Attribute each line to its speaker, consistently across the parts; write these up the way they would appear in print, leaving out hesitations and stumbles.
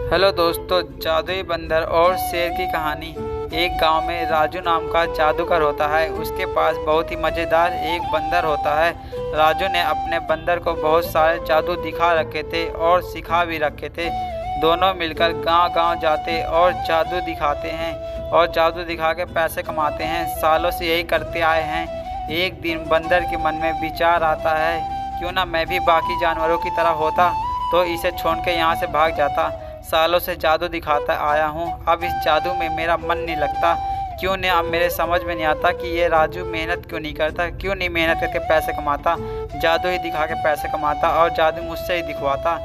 Speaker 1: Hello दोस्तों, जादुई बंदर और शेर की कहानी। एक गांव में राजू नाम का जादूगर होता है। उसके पास बहुत ही मज़ेदार एक बंदर होता है। राजू ने अपने बंदर को बहुत सारे जादू दिखा रखे थे और सिखा भी रखे थे। दोनों मिलकर गांव-गांव जाते और जादू दिखाते हैं और जादू दिखा के पैसे कमाते हैं। सालों से यही करते आए हैं। एक दिन बंदर के मन में विचार आता है, क्यों ना मैं भी बाकी जानवरों की तरह होता तो इसे छोड़ के यहाँ से भाग जाता। सालों से जादू दिखाता आया हूँ, अब इस जादू में मेरा मन नहीं लगता। क्यों नहीं, अब मेरे समझ में नहीं आता कि ये राजू मेहनत क्यों नहीं करता, क्यों नहीं मेहनत करके पैसे कमाता, जादू ही दिखा के पैसे कमाता और जादू मुझसे ही दिखवाता।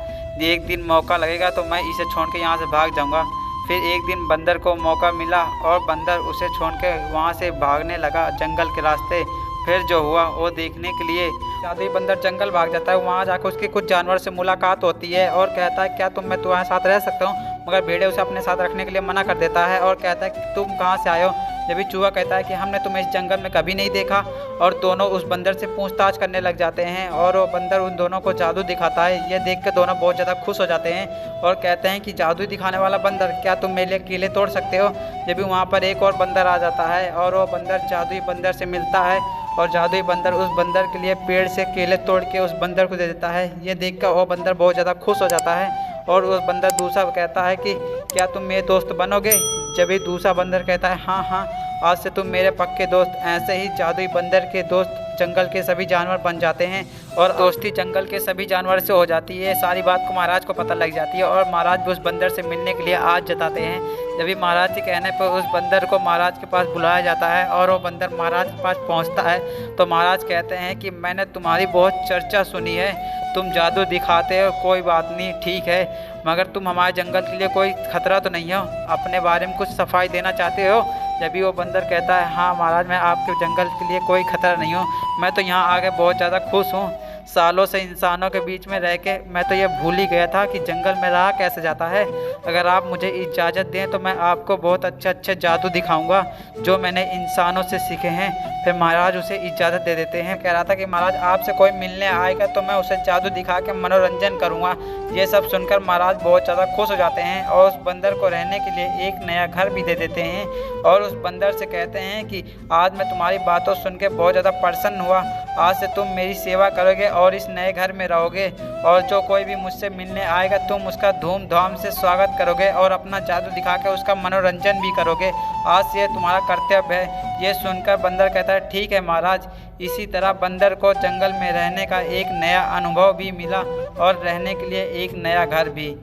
Speaker 1: एक दिन मौका लगेगा तो मैं इसे छोड़ के यहाँ से भाग जाऊँगा। फिर एक दिन बंदर को मौका मिला और बंदर उसे छोड़ के वहाँ से भागने लगा जंगल के रास्ते। फिर जो हुआ वो देखने के लिए जादुई बंदर जंगल भाग जाता है। वहाँ जाकर उसके कुछ जानवर से मुलाकात होती है और कहता है, क्या मैं तुम्हारे साथ रह सकता हूँ? मगर भेड़िया उसे अपने साथ रखने के लिए मना कर देता है और कहता है कि तुम कहाँ से आए हो? जब भी चूहा कहता है कि हमने तुम्हें इस जंगल में कभी नहीं देखा। और दोनों उस बंदर से पूछताछ करने लग जाते हैं और वो बंदर उन दोनों को जादू दिखाता है। ये देख के दोनों बहुत ज़्यादा खुश हो जाते हैं और कहते हैं कि जादू दिखाने वाला बंदर, क्या तुम मेरे लिए केले तोड़ सकते हो? जब भी वहाँ पर एक और बंदर आ जाता है और वो बंदर जादुई बंदर से मिलता है और जादुई बंदर उस बंदर के लिए पेड़ से केले तोड़ के उस बंदर को दे देता है। ये देखकर वो बंदर बहुत ज़्यादा खुश हो जाता है और उस बंदर दूसरा कहता है कि क्या तुम मेरे दोस्त बनोगे? जब भी दूसरा बंदर कहता है, हाँ हाँ, आज से तुम मेरे पक्के दोस्त। ऐसे ही जादुई बंदर के दोस्त जंगल के सभी जानवर बन जाते हैं और दोस्ती जंगल के सभी जानवर से हो जाती है। सारी बात को महाराज को पता लग जाती है और महाराज भी उस बंदर से मिलने के लिए आज जताते हैं। जब भी महाराज के कहने पर उस बंदर को महाराज के पास बुलाया जाता है और वो बंदर महाराज के पास पहुंचता है तो महाराज कहते हैं कि मैंने तुम्हारी बहुत चर्चा सुनी है, तुम जादू दिखाते हो, कोई बात नहीं, ठीक है, मगर तुम हमारे जंगल के लिए कोई खतरा तो नहीं हो? अपने बारे में कुछ सफाई देना चाहते हो? जब भी वो बंदर कहता है, हाँ महाराज, मैं आपके जंगल के लिए कोई खतरा नहीं हूँ, मैं तो यहाँ आके बहुत ज़्यादा खुश हूँ। सालों से इंसानों के बीच में रह के मैं तो ये भूल ही गया था कि जंगल में रहा कैसे जाता है। अगर आप मुझे इजाज़त दें तो मैं आपको बहुत अच्छे जादू दिखाऊंगा जो मैंने इंसानों से सीखे हैं। फिर महाराज उसे इजाज़त दे देते हैं। कह रहा था कि महाराज, आपसे कोई मिलने आएगा तो मैं उसे जादू दिखा के मनोरंजन करूँगा। ये सब सुनकर महाराज बहुत ज़्यादा खुश हो जाते हैं और उस बंदर को रहने के लिए एक नया घर भी दे देते हैं और उस बंदर से कहते हैं कि आज मैं तुम्हारी बातों सुन के बहुत ज़्यादा प्रसन्न हुआ। आज से तुम मेरी सेवा करोगे और इस नए घर में रहोगे और जो कोई भी मुझसे मिलने आएगा तुम उसका धूमधाम से स्वागत करोगे और अपना जादू दिखा के उसका मनोरंजन भी करोगे। आज से तुम्हारा कर्तव्य है। ये सुनकर बंदर कहता है, ठीक है महाराज। इसी तरह बंदर को जंगल में रहने का एक नया अनुभव भी मिला और रहने के लिए एक नया घर भी।